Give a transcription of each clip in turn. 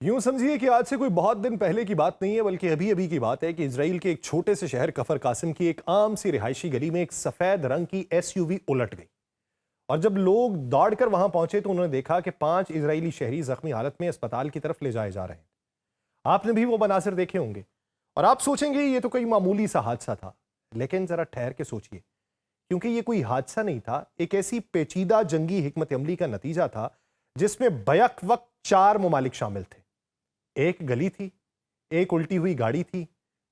यूं समझिए कि आज से कोई बहुत दिन पहले की बात नहीं है, बल्कि अभी अभी की बात है कि इजराइल के एक छोटे से शहर कफर कासिम की एक आम सी रिहायशी गली में एक सफेद रंग की एसयूवी उलट गई। और जब लोग दौड़कर वहां पहुंचे तो उन्होंने देखा कि 5 इजरायली शहरी जख्मी हालत में अस्पताल की तरफ ले जाए जा रहे हैं। आपने भी वो मनासिर देखे होंगे और आप सोचेंगे ये तो कोई मामूली सा हादसा था। लेकिन जरा ठहर के सोचिए, क्योंकि ये कोई हादसा नहीं था, एक ऐसी पेचीदा जंगी हिकमत अमली का नतीजा था जिसमें बैक वक्त 4 ममालिक शामिल थे। एक गली थी, एक उल्टी हुई गाड़ी थी,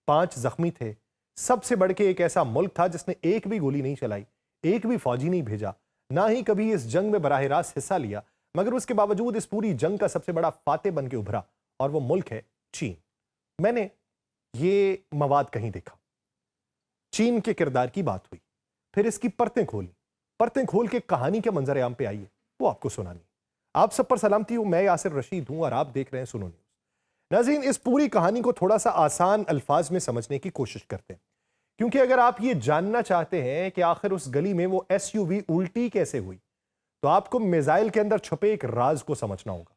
5 जख्मी थे। सबसे बढ़ के एक ऐसा मुल्क था जिसने एक भी गोली नहीं चलाई, एक भी फौजी नहीं भेजा, ना ही कभी इस जंग में बराह रास्त हिस्सा लिया, मगर उसके बावजूद इस पूरी जंग का सबसे बड़ा फातेह बन के उभरा। और वो मुल्क है चीन। मैंने ये मवाद कहीं देखा, चीन के किरदार की बात हुई, फिर इसकी परतें खोली, परतें खोल के कहानी के मंजर आम पे आई है, वो आपको सुनानी। आप सब पर सलामती हूं, मैं यासिर रशीद हूं और आप देख रहे हैं सुनो न्यूज़। नाज़रीन, इस पूरी कहानी को थोड़ा सा आसान अल्फाज में समझने की कोशिश करते हैं, क्योंकि अगर आप ये जानना चाहते हैं कि आखिर उस गली में वो एसयूवी उल्टी कैसे हुई, तो आपको मिसाइल के अंदर छुपे एक राज को समझना होगा।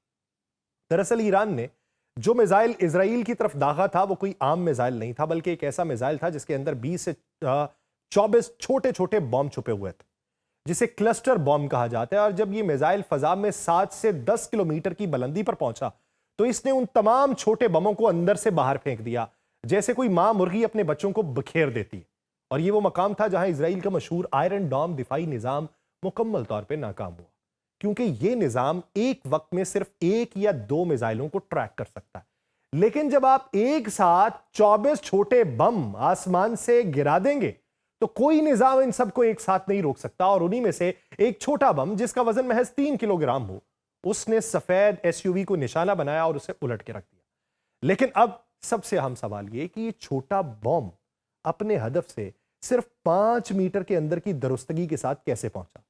दरअसल ईरान ने जो मिसाइल इजराइल की तरफ दागा था वो कोई आम मिसाइल नहीं था, बल्कि एक ऐसा मिसाइल था जिसके अंदर 20 से 24 छोटे छोटे बॉम्ब छुपे हुए थे, जिसे क्लस्टर बॉम्ब कहा जाता है। और जब ये मिसाइल फजा में 7 से 10 किलोमीटर की बुलंदी पर पहुंचा तो इसने उन तमाम छोटे बमों को अंदर से बाहर फेंक दिया, जैसे कोई मां मुर्गी अपने बच्चों को बखेर देती है। और ये वो मकाम था जहां इसराइल का मशहूर आयरन डॉम दिफाई निजाम मुकम्मल तौर पर नाकाम हुआ, क्योंकि ये निजाम एक वक्त में सिर्फ 1 या 2 मिसाइलों को ट्रैक कर सकता है। लेकिन जब आप एक साथ 24 छोटे बम आसमान से गिरा देंगे तो कोई निजाम इन सबको एक साथ नहीं रोक सकता। और उन्हीं में से एक छोटा बम, जिसका वजन महज 3 किलोग्राम हो, उसने सफेद एसयूवी को निशाना बनाया और उसे उलट के रख दिया। लेकिन अब सबसे अहम सवाल यह कि ये छोटा बॉम्ब अपने हदफ से सिर्फ 5 मीटर के अंदर की दुरुस्तगी के साथ कैसे पहुंचा।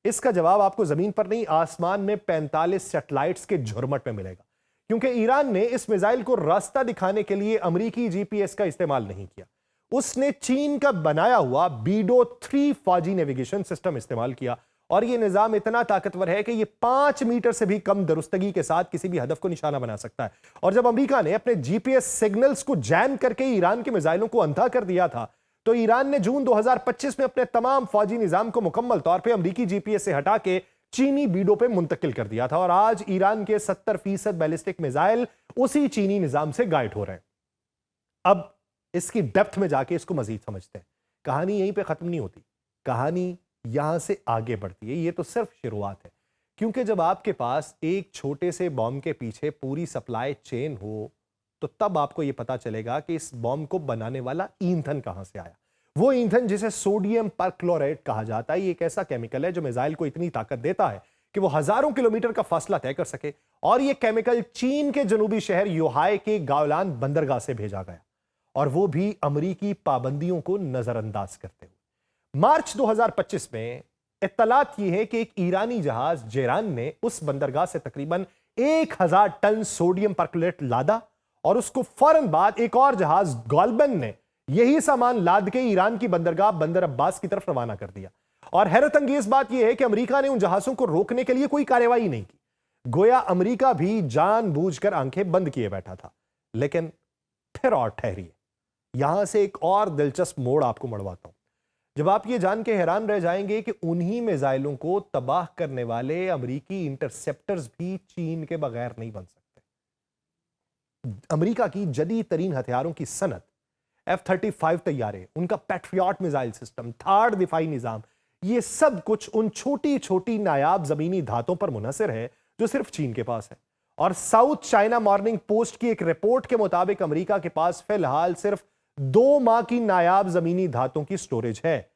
इसका जवाब आपको जमीन पर नहीं, आसमान में 45 सैटेलाइट्स के झुरमट में मिलेगा, क्योंकि ईरान ने इस मिसाइल को रास्ता दिखाने के लिए अमेरिकी जीपीएस का इस्तेमाल नहीं किया। उसने चीन का बनाया हुआ बीडो 3 फौजी नेविगेशन सिस्टम इस्तेमाल किया। और यह निजाम इतना ताकतवर है कि यह 5 मीटर से भी कम दुरुस्तगी के साथ किसी भी हदफ को निशाना बना सकता है। और जब अमेरिका ने अपने जीपीएस सिग्नल्स को जैम करके ईरान के मिसाइलों को अंधा कर दिया था, तो ईरान ने जून 2025 में अपने तमाम फौजी निजाम को मुकम्मल तौर पर अमेरिकी जीपीएस से हटा के चीनी बीडो पे मुंतकिल कर दिया था। और आज ईरान के 70% बैलिस्टिक मिसाइल उसी चीनी निजाम से गाइड हो रहे हैं। अब इसकी डेप्थ में जाके इसको मजीद समझते हैं। कहानी यहीं पे खत्म नहीं होती, कहानी यहां से आगे बढ़ती है। ये तो सिर्फ शुरुआत है, क्योंकि जब आपके पास एक छोटे से बॉम्ब के पीछे पूरी सप्लाई चेन हो, तो तब आपको यह पता चलेगा कि इस बॉम्ब को बनाने वाला ईंधन कहां से आया। वो ईंधन जिसे सोडियम परक्लोराइड कहा जाता है, ये एक ऐसा केमिकल है जो मिसाइल को इतनी ताकत देता है कि वो हजारों किलोमीटर का फासला तय कर सके। और यह केमिकल चीन के जनूबी शहर युहाई के गावलान बंदरगाह से भेजा गया, और वो भी अमरीकी पाबंदियों को नजरअंदाज करते हुए। मार्च 2025 में इत्तलात यह है कि एक ईरानी जहाज जेरान ने उस बंदरगाह से तकरीबन 1000 टन सोडियम परक्लोरेट लादा, और उसको फौरन बाद एक और जहाज गोल्बन ने यही सामान लाद के ईरान की बंदरगाह बंदर अब्बास की तरफ रवाना कर दिया। और हैरत अंगेज बात यह है कि अमेरिका ने उन जहाजों को रोकने के लिए कोई कार्रवाई नहीं की, गोया अमेरिका भी जानबूझकर आंखें बंद किए बैठा था। लेकिन फिर और ठहरिए, यहां से एक और दिलचस्प मोड़ आपको मड़वाता हूं, जब आप ये जान के हैरान रह जाएंगे कि उन्हीं मिसाइलों को तबाह करने वाले अमेरिकी इंटरसेप्टर्स भी चीन के बगैर नहीं बन सकते। अमेरिका की जदीद तरीन हथियारों की सनत, F-35 तैयारे, उनका पैट्रियट मिसाइल सिस्टम, थार्ड दिफाई निजाम, ये सब कुछ उन छोटी छोटी नायाब जमीनी धातों पर मुनहसर है जो सिर्फ चीन के पास है। और साउथ चाइना मॉर्निंग पोस्ट की एक रिपोर्ट के मुताबिक अमेरिका के पास फिलहाल सिर्फ 2 माह की नायाब जमीनी धातों की स्टोरेज है।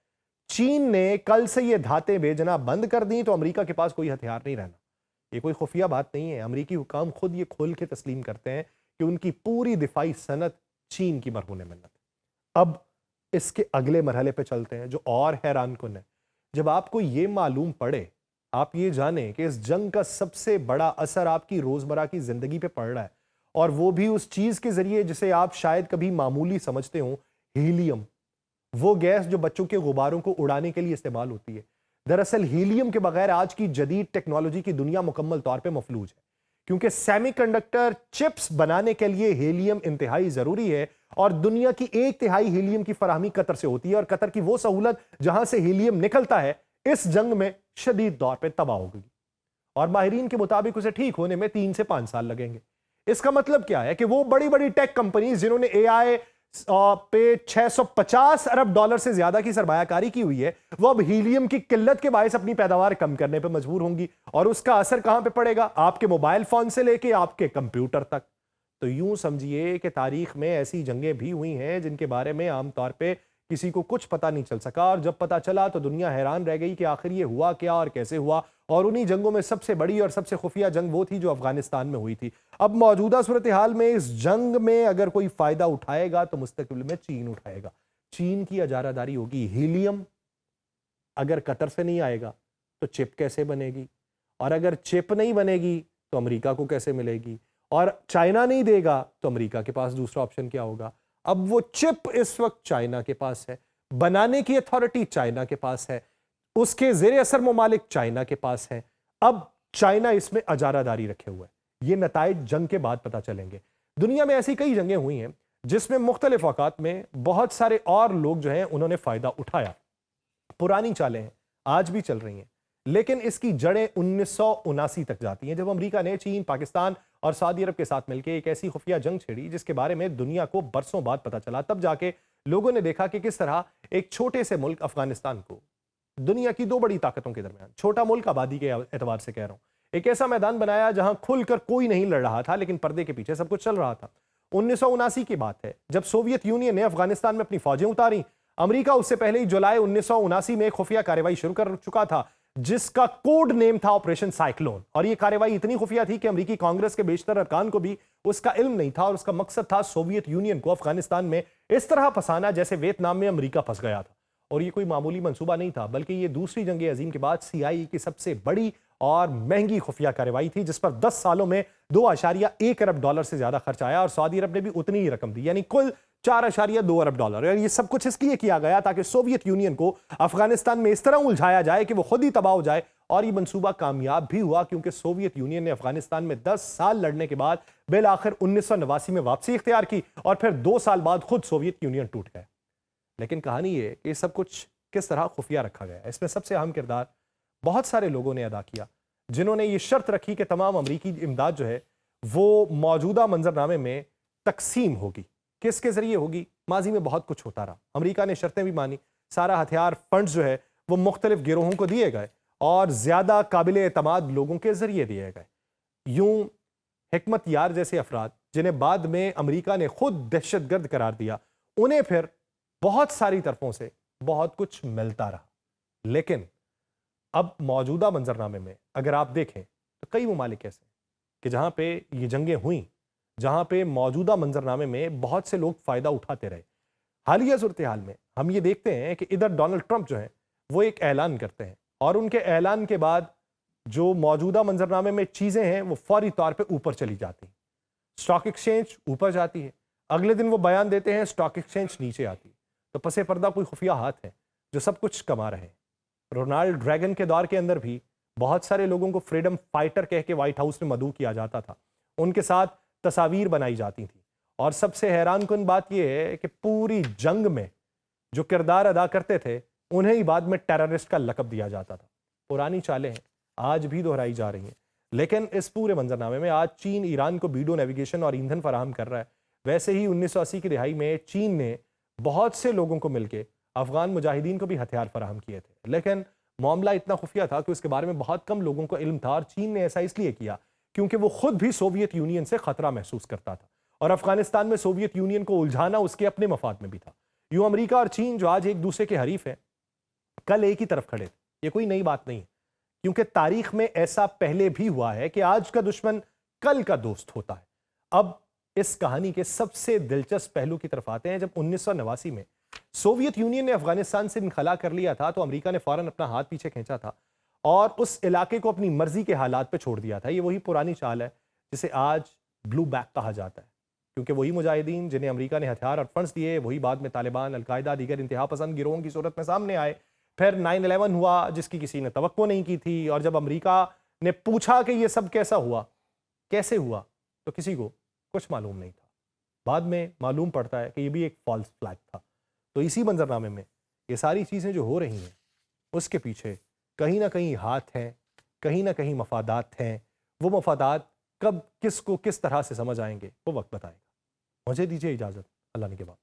चीन ने कल से ये धातें भेजना बंद कर दी तो अमेरिका के पास कोई हथियार नहीं रहना। ये कोई खुफिया बात नहीं है, अमेरिकी हुकाम खुद ये खोल के तस्लीम करते हैं कि उनकी पूरी दिफाई सनत चीन की मरहून मिन्नत। अब इसके अगले मरहले पे चलते हैं जो और हैरान कुन है। जब आपको ये मालूम पड़े, आप ये जानें कि इस जंग का सबसे बड़ा असर आपकी रोजमर्रा की जिंदगी पे पड़ रहा है, और वो भी उस चीज के जरिए जिसे आप शायद कभी मामूली समझते हो, हीलियम, वो गैस जो बच्चों के गुब्बारों को उड़ाने के लिए इस्तेमाल होती है। दरअसल हीलियम के बगैर आज की जदीद टेक्नोलॉजी की दुनिया मुकम्मल तौर पे मफलूज है, क्योंकि सेमीकंडक्टर चिप्स बनाने के लिए हीलियम इंतहाई जरूरी है और दुनिया की 1/3 हीलियम की फराहमी कतर से होती है और कतर की वो सहूलत जहां से हीलियम निकलता है इस जंग में शदीद तौर पे तबाह हो गई और माहिरीन के मुताबिक उसे ठीक होने में 3 से 5 साल लगेंगे। इसका मतलब क्या है कि वो बड़ी बड़ी टेक कंपनीज जिन्होंने एआई पे 650 अरब डॉलर से ज्यादा की सरमायाकारी की हुई है, वो अब हीलियम की किल्लत के बायस अपनी पैदावार कम करने पर मजबूर होंगी और उसका असर कहां पे पड़ेगा? आपके मोबाइल फोन से लेके आपके कंप्यूटर तक। तो यूं समझिए कि तारीख में ऐसी जंगें भी हुई हैं जिनके बारे में आमतौर पे किसी को कुछ पता नहीं चल सका और जब पता चला तो दुनिया हैरान रह गई कि आखिर ये हुआ क्या और कैसे हुआ। और उन्हीं जंगों में सबसे बड़ी और सबसे खुफिया जंग वो थी जो अफगानिस्तान में हुई थी। अब मौजूदा सूरत हाल में इस जंग में अगर कोई फायदा उठाएगा तो मुस्तकबिल में चीन उठाएगा। चीन की अजारादारी होगी। हीलियम अगर कतर से नहीं आएगा तो चिप कैसे बनेगी, और अगर चिप नहीं बनेगी तो अमेरिका को कैसे मिलेगी, और चाइना नहीं देगा तो अमेरिका के पास दूसरा ऑप्शन क्या होगा? अब वो चिप इस वक्त चाइना के पास है, बनाने की अथॉरिटी चाइना के पास है, उसके जेर असर ममालिक चाइना के पास है। अब चाइना इसमें अजारादारी रखे हुए है। ये नताइज जंग के बाद पता चलेंगे। दुनिया में ऐसी कई जंगें हुई हैं जिसमें मुख्तलिफ औकात में बहुत सारे और लोग जो हैं उन्होंने फायदा उठाया। पुरानी चालें हैं, आज भी चल रही हैं, लेकिन इसकी जड़ें 1979 तक जाती हैं जब अमेरिका ने चीन, पाकिस्तान और सऊदी अरब के साथ मिलकर एक ऐसी खुफिया जंग छेड़ी जिसके बारे में दुनिया को बरसों बाद पता चला। तब जाके लोगों ने देखा कि किस तरह एक छोटे से मुल्क अफगानिस्तान को दुनिया की 2 बड़ी ताकतों के दरमियान, छोटा मुल्क आबादी के एतबार से कह रहा हूं, एक ऐसा मैदान बनाया जहां खुलकर कोई नहीं लड़ रहा था लेकिन पर्दे के पीछे सब कुछ चल रहा था। 1979 की बात है जब सोवियत यूनियन ने अफगानिस्तान में अपनी फौजें उतारी। अमेरिका उससे पहले ही जुलाई 1979 में खुफिया कार्रवाई शुरू कर चुका था जिसका कोड नेम था ऑपरेशन साइक्लोन, और यह कार्रवाई इतनी खुफिया थी कि अमेरिकी कांग्रेस के बेशतर अरकान को भी उसका इल्म नहीं था और उसका मकसद था सोवियत यूनियन को अफगानिस्तान में इस तरह फंसाना जैसे वियतनाम में अमेरिका फंस गया था। और यह कोई मामूली मंसूबा नहीं था बल्कि यह दूसरी जंग अजीम के बाद CIA की सबसे बड़ी और महंगी खुफिया कार्रवाई थी जिस पर 10 सालों में 2.1 अरब डॉलर से ज्यादा खर्च आया और सऊदी अरब ने भी उतनी ही रकम दी, यानी कुल 4.2 अरब डॉलर। और ये सब कुछ इसलिए किया गया ताकि सोवियत यूनियन को अफगानिस्तान में इस तरह उलझाया जाए कि वो खुद ही तबाह हो जाए। और ये मंसूबा कामयाब भी हुआ क्योंकि सोवियत यूनियन ने अफगानिस्तान में 10 साल लड़ने के बाद बिल आखिर 1989 में वापसी इख्तियार की और फिर 2 साल बाद खुद सोवियत यूनियन टूट गया। लेकिन कहानी ये कि सब कुछ किस तरह खुफिया रखा गया, इसमें सबसे अहम किरदार बहुत सारे लोगों ने अदा किया जिन्होंने ये शर्त रखी कि तमाम अमरीकी इमदाद जो है वो मौजूदा मंजरनामे में तकसीम होगी। किसके जरिए होगी? माजी में बहुत कुछ होता रहा, अमेरिका ने शर्तें भी मानी, सारा हथियार फंड्स जो है वो मुख्तलिफ गिरोहों को दिए गए और ज्यादा काबिल एतमाद लोगों के जरिए दिए गए। यूं हिकमत यार जैसे अफराद जिन्हें बाद में अमेरिका ने खुद दहशतगर्द करार दिया, उन्हें फिर बहुत सारी तरफों से बहुत कुछ मिलता रहा। लेकिन अब मौजूदा मंजरनामे में अगर आप देखें तो कई ममालिक ऐसे कि जहां पे ये जंगें हुई, जहां पे मौजूदा मंजरनामे में बहुत से लोग फायदा उठाते रहे। हालिया सूरत हाल में हम ये देखते हैं कि इधर डोनाल्ड ट्रंप जो है वो एक ऐलान करते हैं और उनके ऐलान के बाद जो मौजूदा मंजरनामे में चीजें हैं वो फौरी तौर पे ऊपर चली जाती हैं। स्टॉक एक्सचेंज ऊपर जाती है, अगले दिन वो बयान देते हैं, स्टॉक एक्सचेंज नीचे आती है। तो पसे पर्दा कोई खुफिया हाथ है जो सब कुछ कमा रहे हैं। रोनाल्ड रेगन के दौर के अंदर भी बहुत सारे लोगों को फ्रीडम फाइटर कह के व्हाइट हाउस में मदऊ किया जाता था, उनके साथ तस्वीर बनाई जाती थी। और सबसे हैरान कुन बात यह है कि पूरी जंग में जो किरदार अदा करते थे उन्हें ही बाद में टेररिस्ट का लकब दिया जाता था। पुरानी चालें हैं, आज भी दोहराई जा रही हैं। लेकिन इस पूरे मंजरनामे में आज चीन ईरान को वीडियो नेविगेशन और ईंधन फराहम कर रहा है। वैसे ही 1980 की दिहाई में चीन ने बहुत से लोगों को मिलकर अफगान मुजाहिदीन को भी हथियार फराहम किए थे, लेकिन मामला इतना खुफिया था कि उसके बारे में बहुत कम लोगों को इल्म था। और चीन ने ऐसा इसलिए किया क्योंकि वो खुद भी सोवियत यूनियन से खतरा महसूस करता था और अफगानिस्तान में सोवियत यूनियन को उलझाना उसके अपने मफाद में भी था। यूं अमेरिका और चीन जो आज एक दूसरे के हरीफ हैं, कल एक ही तरफ खड़े थे। ये कोई नई बात नहीं है क्योंकि तारीख में ऐसा पहले भी हुआ है कि आज का दुश्मन कल का दोस्त होता है। अब इस कहानी के सबसे दिलचस्प पहलू की तरफ आते हैं। जब 1989 में सोवियत यूनियन ने अफगानिस्तान से इनखला कर लिया था तो अमेरिका ने फौरन अपना हाथ पीछे खींचा था और उस इलाके को अपनी मर्जी के हालात पे छोड़ दिया था। ये वही पुरानी चाल है जिसे आज ब्लू बैक कहा जाता है, क्योंकि वही मुजाहिदीन जिन्हें अमेरिका ने हथियार और फंड्स दिए वही बाद में तालिबान, अलकायदा, दीगर इंतहा पसंद गिरोहों की सूरत में सामने आए। फिर 9/11 हुआ जिसकी किसी ने तवक्को नहीं की थी और जब अमेरिका ने पूछा कि यह सब कैसा हुआ कैसे हुआ तो किसी को कुछ मालूम नहीं था। बाद में मालूम पड़ता है कि ये भी एक फॉल्स फ्लैग था। तो इसी मंजरनामे में ये सारी चीज़ें जो हो रही हैं उसके पीछे कहीं ना कहीं हाथ हैं, कहीं ना कहीं मफादात हैं। वो मफादात कब किसको किस तरह से समझ आएंगे वो वक्त बताएगा। मुझे दीजिए इजाज़त, अल्लाह ने के बाद।